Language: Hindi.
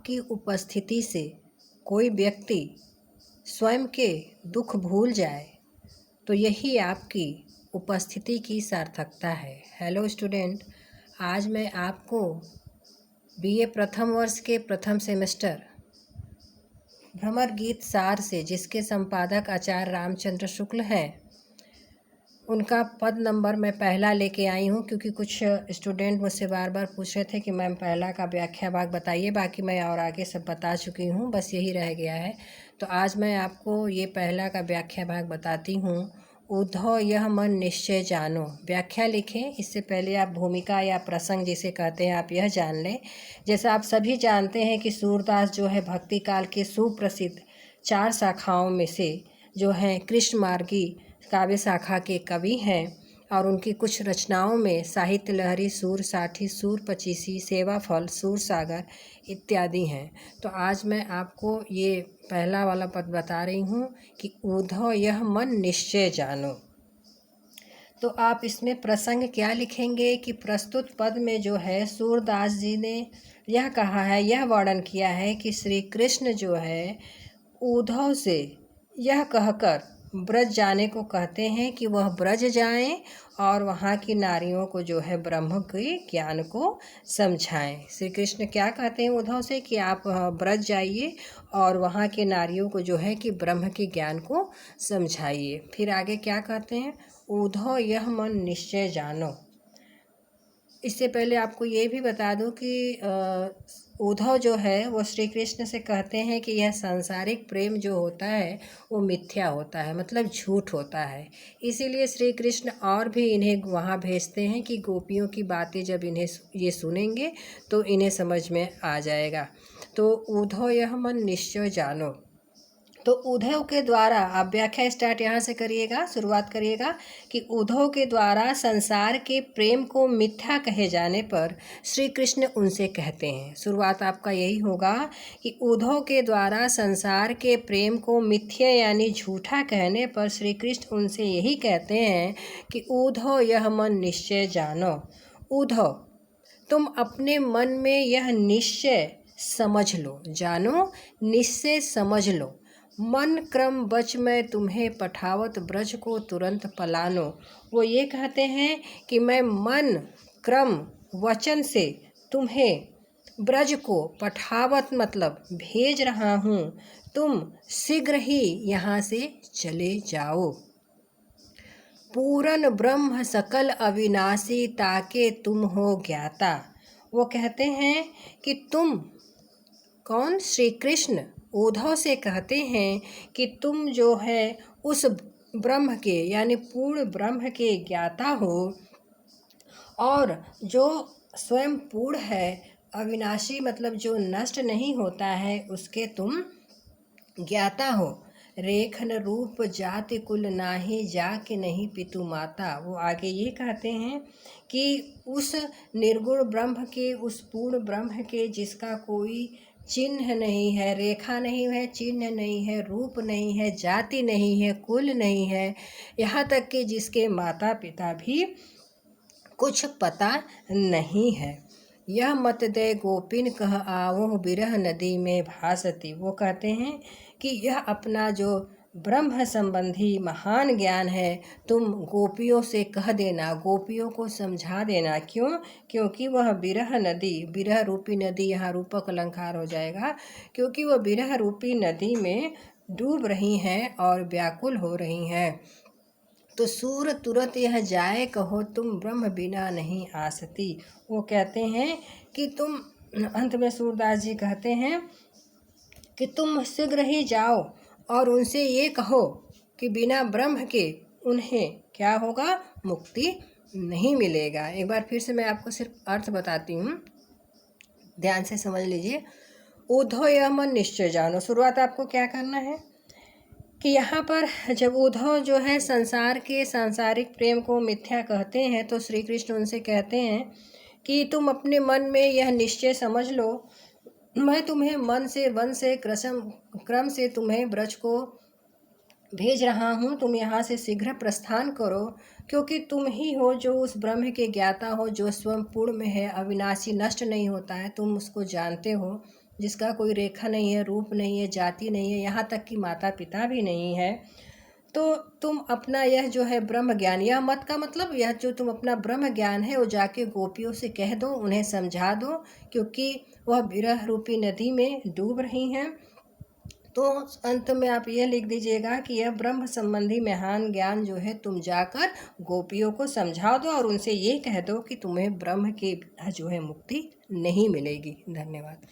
आपकी उपस्थिति से कोई व्यक्ति स्वयं के दुख भूल जाए तो यही आपकी उपस्थिति की सार्थकता है। हेलो स्टूडेंट, आज मैं आपको बीए प्रथम वर्ष के प्रथम सेमेस्टर भ्रमर गीत सार से, जिसके संपादक आचार्य रामचंद्र शुक्ल हैं, उनका पद नंबर मैं पहला लेके आई हूँ, क्योंकि कुछ स्टूडेंट मुझसे बार बार पूछ रहे थे कि मैम पहला का व्याख्या भाग बताइए। बाकी मैं और आगे सब बता चुकी हूँ, बस यही रह गया है। तो आज मैं आपको ये पहला का व्याख्या भाग बताती हूँ। उद्धव यह मन निश्चय जानो। व्याख्या लिखें, इससे पहले आप भूमिका या प्रसंग जिसे कहते हैं आप यह जान लें। जैसा आप सभी जानते हैं कि सूरदास जो है भक्ति काल के सुप्रसिद्ध 4 शाखाओं में से जो हैं कृष्ण मार्गी काव्य शाखा के कवि हैं, और उनकी कुछ रचनाओं में साहित्य लहरी, सूर साठी, सूर पचीसी, सेवा फल, सूर सागर इत्यादि हैं। तो आज मैं आपको ये पहला वाला पद बता रही हूँ कि उद्धव यह मन निश्चय जानो। तो आप इसमें प्रसंग क्या लिखेंगे कि प्रस्तुत पद में जो है सूरदास जी ने यह कहा है, यह वर्णन किया है कि श्री कृष्ण जो है उद्धव से यह कहकर ब्रज जाने को कहते हैं कि वह ब्रज जाएं और वहाँ की नारियों को जो है ब्रह्म के ज्ञान को समझाएं। श्री कृष्ण क्या कहते हैं उद्धव से कि आप ब्रज जाइए और वहाँ के नारियों को जो है कि ब्रह्म के ज्ञान को समझाइए। फिर आगे क्या कहते हैं, उद्धव यह मन निश्चय जानो। इससे पहले आपको ये भी बता दूं कि उद्धव जो है वो श्री कृष्ण से कहते हैं कि यह सांसारिक प्रेम जो होता है वो मिथ्या होता है, मतलब झूठ होता है। इसीलिए श्री कृष्ण और भी इन्हें वहाँ भेजते हैं कि गोपियों की बातें जब इन्हें ये सुनेंगे तो इन्हें समझ में आ जाएगा। तो उद्धव यह मन निश्चय जानो। तो उद्धव के द्वारा, आप व्याख्या स्टार्ट यहाँ से करिएगा, शुरुआत करिएगा कि उद्धव के द्वारा संसार के प्रेम को मिथ्या कहे जाने पर श्री कृष्ण उनसे कहते हैं। शुरुआत आपका यही होगा कि उद्धव के द्वारा संसार के प्रेम को मिथ्या यानी झूठा कहने पर श्री कृष्ण उनसे यही कहते हैं कि उद्धव यह मन निश्चय जानो। उद्धव, तुम अपने मन में यह निश्चय समझ लो। जानो, निश्चय समझ लो। मन क्रम बच मैं तुम्हें पठावत ब्रज को तुरंत पलानो। वो ये कहते हैं कि मैं मन क्रम वचन से तुम्हें ब्रज को पठावत मतलब भेज रहा हूँ, तुम शीघ्र ही यहाँ से चले जाओ। पूरन ब्रह्म सकल अविनाशी ताके तुम हो ज्ञाता। वो कहते हैं कि तुम, कौन, श्री कृष्ण उद्धव से कहते हैं कि तुम जो है उस ब्रह्म के यानी पूर्ण ब्रह्म के ज्ञाता हो, और जो स्वयं पूर्ण है, अविनाशी मतलब जो नष्ट नहीं होता है, उसके तुम ज्ञाता हो। रेखन रूप जाति कुल नाही, जाके नहीं पितु माता। वो आगे ये कहते हैं कि उस निर्गुण ब्रह्म के, उस पूर्ण ब्रह्म के जिसका कोई चिन्ह नहीं है, रेखा नहीं है, चिन्ह नहीं है, रूप नहीं है, जाति नहीं है, कुल नहीं है, यहाँ तक कि जिसके माता पिता भी कुछ पता नहीं है। यह मत दे गोपिन कह आवो बिरह नदी में भासती। वो कहते हैं कि यह अपना जो ब्रह्म संबंधी महान ज्ञान है तुम गोपियों से कह देना, गोपियों को समझा देना। क्यों? क्योंकि वह बिरह नदी, बिरह रूपी नदी, यहाँ रूपक अलंकार हो जाएगा, क्योंकि वह बिरह रूपी नदी में डूब रही हैं और व्याकुल हो रही हैं। तो सूर तुरंत यह जाए कहो तुम ब्रह्म बिना नहीं आसती। वो कहते हैं कि तुम, अंत में सूरदास जी कहते हैं कि तुम शीघ्र ही जाओ और उनसे ये कहो कि बिना ब्रह्म के उन्हें क्या होगा, मुक्ति नहीं मिलेगा। एक बार फिर से मैं आपको सिर्फ अर्थ बताती हूँ, ध्यान से समझ लीजिए। उद्धव यह मन निश्चय जानो। शुरुआत आपको क्या करना है कि यहाँ पर जब उद्धव जो है संसार के सांसारिक प्रेम को मिथ्या कहते हैं तो श्री कृष्ण उनसे कहते हैं कि तुम अपने मन में यह निश्चय समझ लो, मैं तुम्हें मन से, वन से, क्रम से तुम्हें ब्रज को भेज रहा हूँ, तुम यहाँ से शीघ्र प्रस्थान करो, क्योंकि तुम ही हो जो उस ब्रह्म के ज्ञाता हो, जो स्वयं पूर्ण में है, अविनाशी, नष्ट नहीं होता है, तुम उसको जानते हो। जिसका कोई रेखा नहीं है, रूप नहीं है, जाति नहीं है, यहाँ तक कि माता पिता भी नहीं है, तो तुम अपना यह जो है ब्रह्म ज्ञान, यह मत का मतलब यह जो तुम अपना ब्रह्म ज्ञान है वो जाके गोपियों से कह दो, उन्हें समझा दो, क्योंकि वह विरह रूपी नदी में डूब रही हैं। तो अंत में आप यह लिख दीजिएगा कि यह ब्रह्म संबंधी महान ज्ञान जो है तुम जाकर गोपियों को समझा दो और उनसे ये कह दो कि तुम्हें ब्रह्म की जो है मुक्ति नहीं मिलेगी। धन्यवाद।